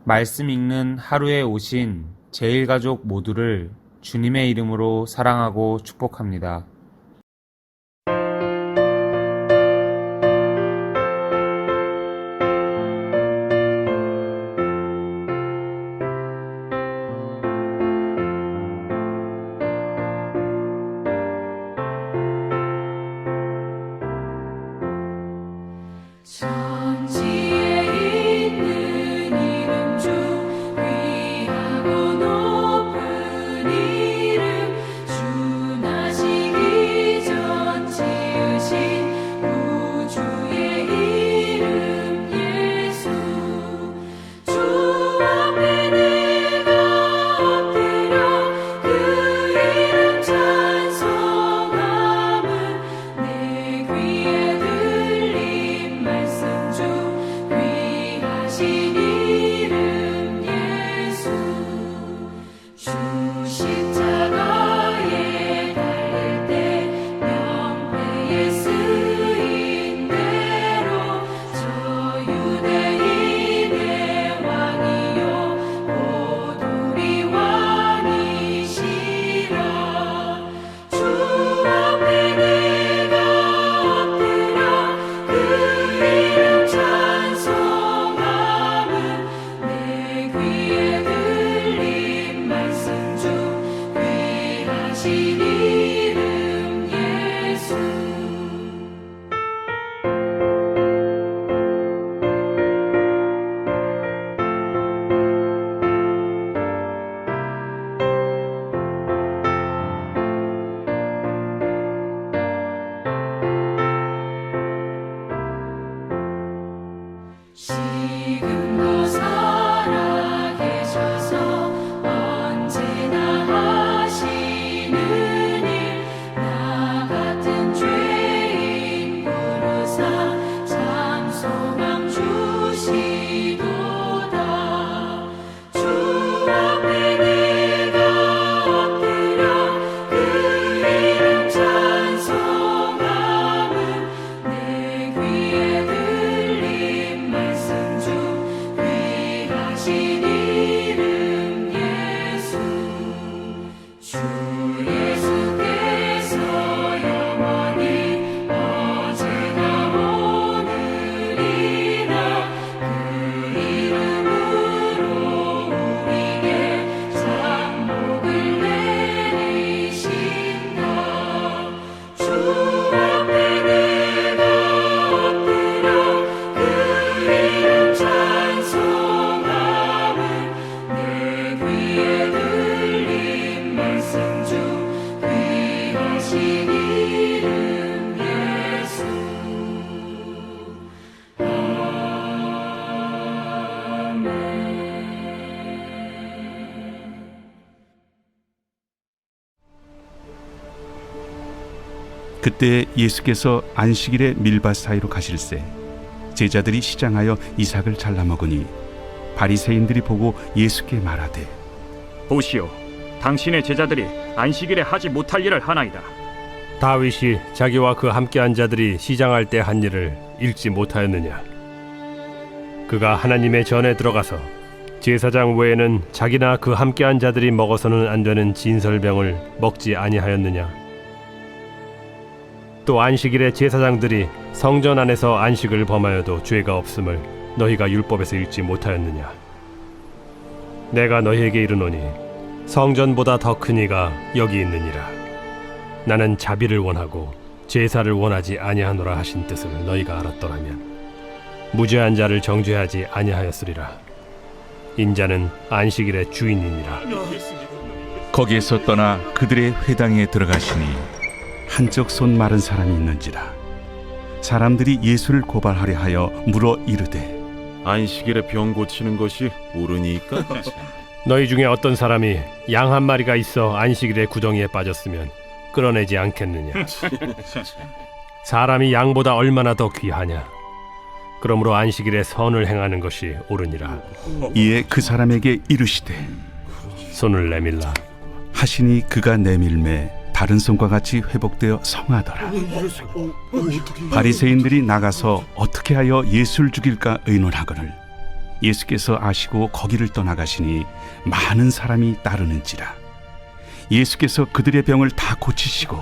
말씀 읽는 하루에 오신 제일가족 모두를 주님의 이름으로 사랑하고 축복합니다. 천지에 있는 이름 중 귀하고 높은 이름, 주 나시기 전 지으신 구주의 이름 예수. 주 앞에 내가 엎드려 그 이름 찬송함은 내 귀에 들린 말씀 중 귀하신 이름 예수. 주 십자가에 달릴 때 명패에 쓰인 대로 저 유대인의 왕이요 곧 우리 왕이시라. 주 앞에 내가 엎드려 그 이름 찬송함은 내 귀에 들린 말씀 중 귀하신 이름 예수. 지금도 살아계셔서 언제나 하시는 일, 나 같은 죄인 부르사 참 소망 주시도다. 주 앞에 내가 엎드려 그 이름 찬송함은 내 귀에 들린 말씀 중 귀하신 이름 예수. 주 예수께서 영원히 어제나 오늘이나 그 이름으로 우리에게 상복을 내리신다. 주 앞에 내가 엎드려 그 이름 찬송함은 내 귀에 들린 말씀 중 귀하신 이름 예수. 그때 예수께서 안식일에 밀밭 사이로 가실새 제자들이 시장하여 이삭을 잘라 먹으니 바리새인들이 보고 예수께 말하되, 보시오, 당신의 제자들이 안식일에 하지 못할 일을 하나이다. 다윗이 자기와 그 함께한 자들이 시장할 때 한 일을 읽지 못하였느냐? 그가 하나님의 전에 들어가서 제사장 외에는 자기나 그 함께한 자들이 먹어서는 안 되는 진설병을 먹지 아니하였느냐? 또 안식일에 제사장들이 성전 안에서 안식을 범하여도 죄가 없음을 너희가 율법에서 읽지 못하였느냐? 내가 너희에게 이르노니 성전보다 더 큰 이가 여기 있느니라. 나는 자비를 원하고 제사를 원하지 아니하노라 하신 뜻을 너희가 알았더라면 무죄한 자를 정죄하지 아니하였으리라. 인자는 안식일의 주인이니라. 거기에서 떠나 그들의 회당에 들어가시니 한쪽 손 마른 사람이 있는지라. 사람들이 예수를 고발하려 하여 물어 이르되, 안식일에 병 고치는 것이 옳으니까? 너희 중에 어떤 사람이 양 한 마리가 있어 안식일에 구덩이에 빠졌으면 끌어내지 않겠느냐? 사람이 양보다 얼마나 더 귀하냐? 그러므로 안식일에 선을 행하는 것이 옳으니라. 이에 그 사람에게 이르시되, 손을 내밀라. 하시니 그가 내밀매 다른 손과 같이 회복되어 성하더라. 바리새인들이 나가서 어떻게 하여 예수를 죽일까 의논하거늘 예수께서 아시고 거기를 떠나가시니 많은 사람이 따르는지라. 예수께서 그들의 병을 다 고치시고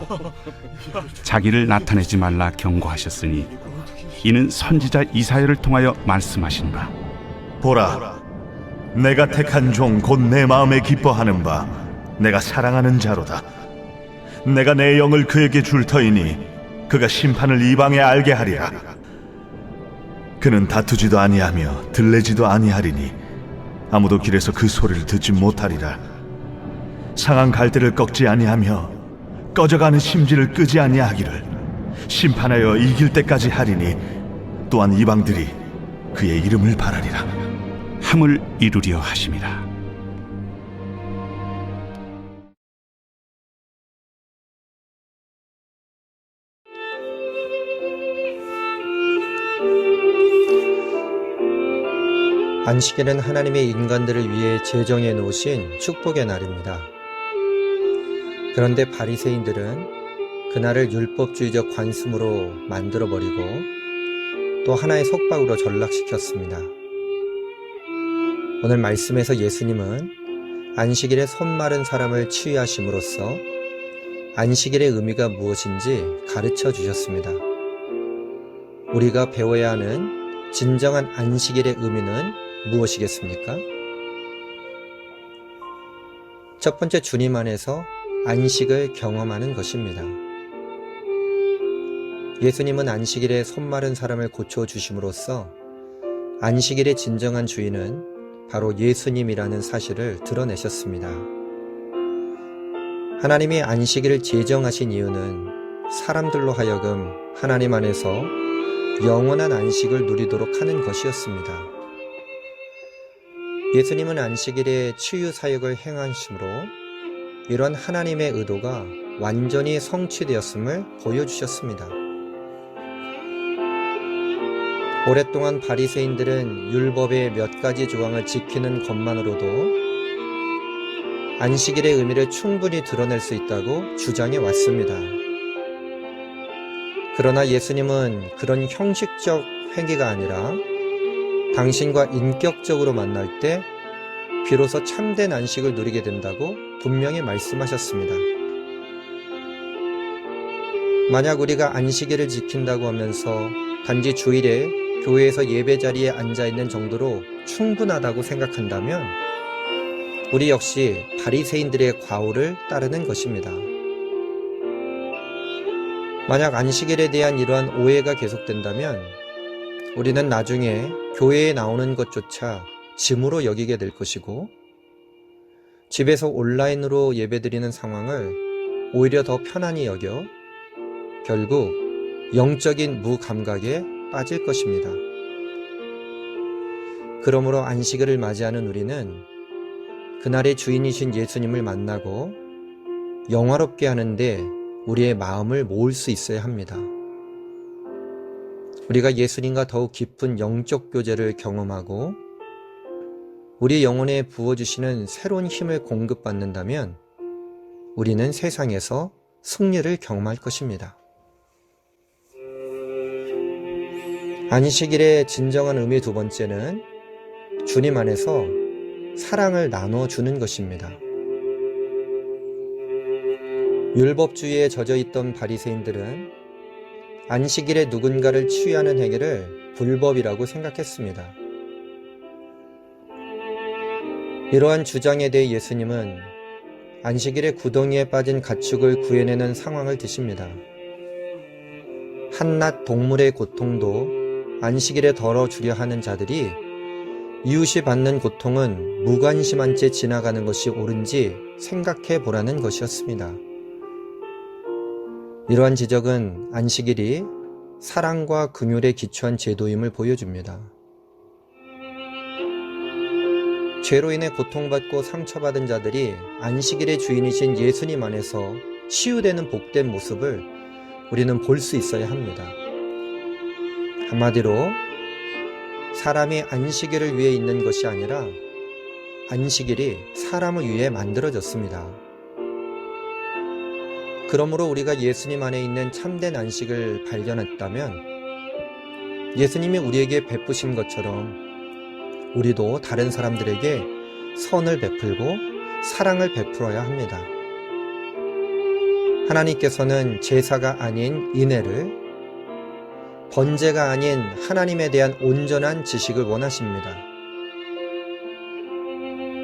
자기를 나타내지 말라 경고하셨으니 이는 선지자 이사야를 통하여 말씀하시노라. 보라, 내가 택한 종 곧 내 마음에 기뻐하는 바 내가 사랑하는 자로다. 내가 내 영을 그에게 줄 터이니 그가 심판을 이방에 알게 하리라. 그는 다투지도 아니하며 들레지도 아니하리니 아무도 길에서 그 소리를 듣지 못하리라. 상한 갈대를 꺾지 아니하며 꺼져가는 심지를 끄지 아니하기를 심판하여 이길 때까지 하리니 또한 이방들이 그의 이름을 바라리라. 함을 이루려 하심이라. 안식일은 하나님의 인간들을 위해 제정해 놓으신 축복의 날입니다. 그런데 바리새인들은 그날을 율법주의적 관습으로 만들어버리고 또 하나의 속박으로 전락시켰습니다. 오늘 말씀에서 예수님은 안식일에 손 마른 사람을 치유하심으로써 안식일의 의미가 무엇인지 가르쳐 주셨습니다. 우리가 배워야 하는 진정한 안식일의 의미는 무엇이겠습니까? 첫 번째, 주님 안에서 안식을 경험하는 것입니다. 예수님은 안식일에 손 마른 사람을 고쳐주심으로써 안식일의 진정한 주인은 바로 예수님이라는 사실을 드러내셨습니다. 하나님이 안식일을 제정하신 이유는 사람들로 하여금 하나님 안에서 영원한 안식을 누리도록 하는 것이었습니다. 예수님은 안식일에 치유 사역을 행하심으로 이런 하나님의 의도가 완전히 성취되었음을 보여주셨습니다. 오랫동안 바리새인들은 율법의 몇 가지 조항을 지키는 것만으로도 안식일의 의미를 충분히 드러낼 수 있다고 주장해 왔습니다. 그러나 예수님은 그런 형식적 행위가 아니라 당신과 인격적으로 만날 때 비로소 참된 안식을 누리게 된다고 분명히 말씀하셨습니다. 만약 우리가 안식일을 지킨다고 하면서 단지 주일에 교회에서 예배 자리에 앉아있는 정도로 충분하다고 생각한다면 우리 역시 바리새인들의 과오를 따르는 것입니다. 만약 안식일에 대한 이러한 오해가 계속된다면 우리는 나중에 교회에 나오는 것조차 짐으로 여기게 될 것이고 집에서 온라인으로 예배드리는 상황을 오히려 더 편안히 여겨 결국 영적인 무감각에 빠질 것입니다. 그러므로 안식일을 맞이하는 우리는 그날의 주인이신 예수님을 만나고 영화롭게 하는데 우리의 마음을 모을 수 있어야 합니다. 우리가 예수님과 더욱 깊은 영적 교제를 경험하고 우리 영혼에 부어주시는 새로운 힘을 공급받는다면 우리는 세상에서 승리를 경험할 것입니다. 안식일의 진정한 의미 두 번째는 주님 안에서 사랑을 나눠주는 것입니다. 율법주의에 젖어있던 바리새인들은 안식일에 누군가를 치유하는 행위를 불법이라고 생각했습니다. 이러한 주장에 대해 예수님은 안식일에 구덩이에 빠진 가축을 구해내는 상황을 드십니다. 한낱 동물의 고통도 안식일에 덜어주려 하는 자들이 이웃이 받는 고통은 무관심한 채 지나가는 것이 옳은지 생각해 보라는 것이었습니다. 이러한 지적은 안식일이 사랑과 긍휼에 기초한 제도임을 보여줍니다. 죄로 인해 고통받고 상처받은 자들이 안식일의 주인이신 예수님 안에서 치유되는 복된 모습을 우리는 볼 수 있어야 합니다. 한마디로 사람이 안식일을 위해 있는 것이 아니라 안식일이 사람을 위해 만들어졌습니다. 그러므로 우리가 예수님 안에 있는 참된 안식을 발견했다면 예수님이 우리에게 베푸신 것처럼 우리도 다른 사람들에게 선을 베풀고 사랑을 베풀어야 합니다. 하나님께서는 제사가 아닌 인애를, 번제가 아닌 하나님에 대한 온전한 지식을 원하십니다.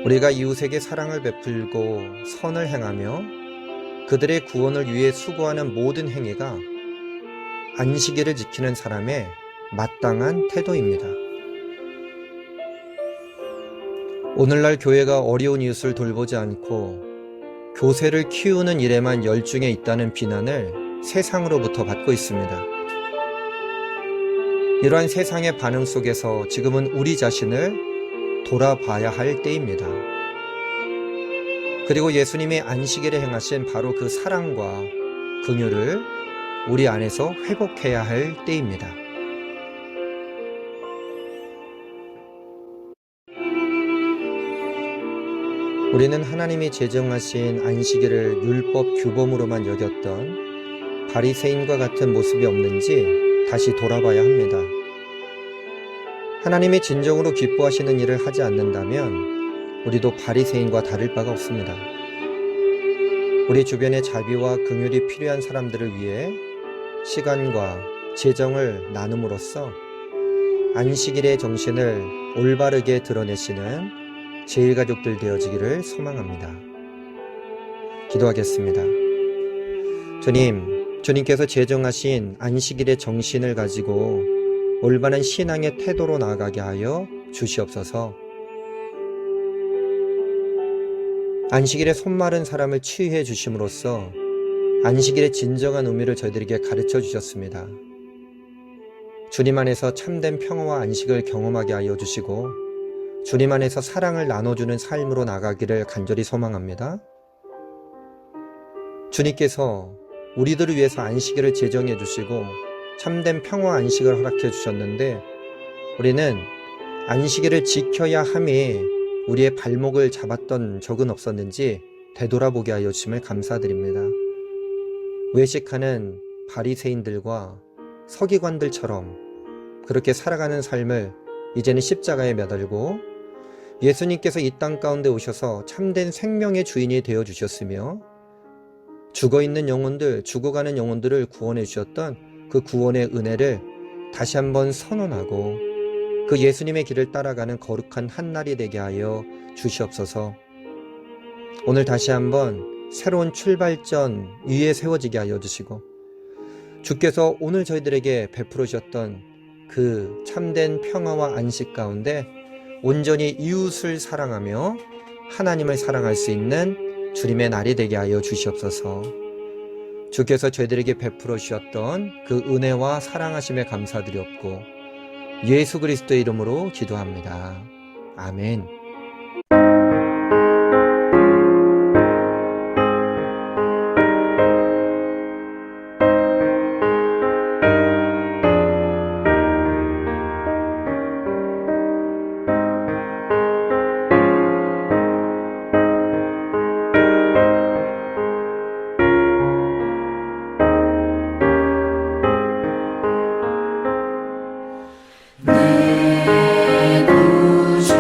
우리가 이웃에게 사랑을 베풀고 선을 행하며 그들의 구원을 위해 수고하는 모든 행위가 안식일을 지키는 사람의 마땅한 태도입니다. 오늘날 교회가 어려운 이웃을 돌보지 않고 교세를 키우는 일에만 열중해 있다는 비난을 세상으로부터 받고 있습니다. 이러한 세상의 반응 속에서 지금은 우리 자신을 돌아봐야 할 때입니다. 그리고 예수님이 안식일에 행하신 바로 그 사랑과 긍휼을 우리 안에서 회복해야 할 때입니다. 우리는 하나님이 제정하신 안식일을 율법 규범으로만 여겼던 바리새인과 같은 모습이 없는지 다시 돌아봐야 합니다. 하나님이 진정으로 기뻐하시는 일을 하지 않는다면 우리도 바리새인과 다를 바가 없습니다. 우리 주변에 자비와 긍휼이 필요한 사람들을 위해 시간과 재정을 나눔으로써 안식일의 정신을 올바르게 드러내시는 제일가족들 되어지기를 소망합니다. 기도하겠습니다. 주님께서 제정하신 안식일의 정신을 가지고 올바른 신앙의 태도로 나아가게 하여 주시옵소서. 안식일에 손마른 사람을 치유해 주심으로써 안식일의 진정한 의미를 저희들에게 가르쳐 주셨습니다. 주님 안에서 참된 평화와 안식을 경험하게 하여 주시고 주님 안에서 사랑을 나눠주는 삶으로 나가기를 간절히 소망합니다. 주님께서 우리들을 위해서 안식일을 제정해 주시고 참된 평화 안식을 허락해 주셨는데 우리는 안식일을 지켜야 함이 우리의 발목을 잡았던 적은 없었는지 되돌아보게 하여 주심을 감사드립니다. 외식하는 바리새인들과 서기관들처럼 그렇게 살아가는 삶을 이제는 십자가에 매달고 예수님께서 이 땅 가운데 오셔서 참된 생명의 주인이 되어 주셨으며 죽어있는 영혼들, 죽어가는 영혼들을 구원해 주셨던 그 구원의 은혜를 다시 한번 선언하고 그 예수님의 길을 따라가는 거룩한 한날이 되게 하여 주시옵소서. 오늘 다시 한번 새로운 출발점 위에 세워지게 하여 주시고 주께서 오늘 저희들에게 베풀어 주셨던 그 참된 평화와 안식 가운데 온전히 이웃을 사랑하며 하나님을 사랑할 수 있는 주님의 날이 되게 하여 주시옵소서. 주께서 저희들에게 베풀어 주셨던 그 은혜와 사랑하심에 감사드렸고 예수 그리스도의 이름으로 기도합니다. 아멘. 내 구주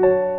있습니다.